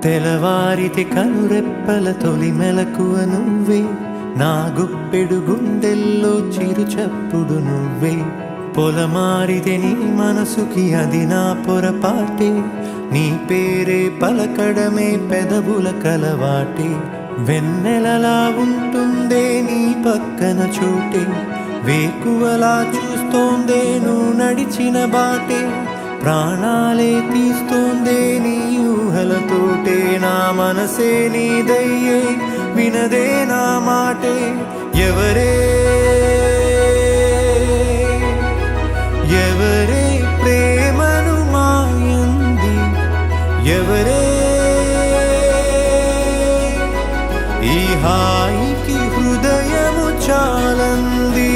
తెలవారితి కనురెప్పల తొలి మెలకువ నువ్వే, నా గుప్పెడు గుండెల్లో చిరు చప్పుడు నువ్వే. పొలమారితే నీ మనసుకి అది నా పొరపాటే, నీ పేరే పలకడమే పెదవుల కలవాటే. వెన్నెలలా ఉంటుందే నీ పక్కన చోటే, వేకువలా చూస్తోందే నువ్వు నడిచిన బాటే. ప్రాణాలే తీస్తోందే నీ ఊహలతోటే, నా మనసే నీదయ్యే వినదే నా మాటే. ఎవరే ఎవరే ప్రేమను మాయంది, ఎవరే ఈ హాయికి హృదయము చాలంది.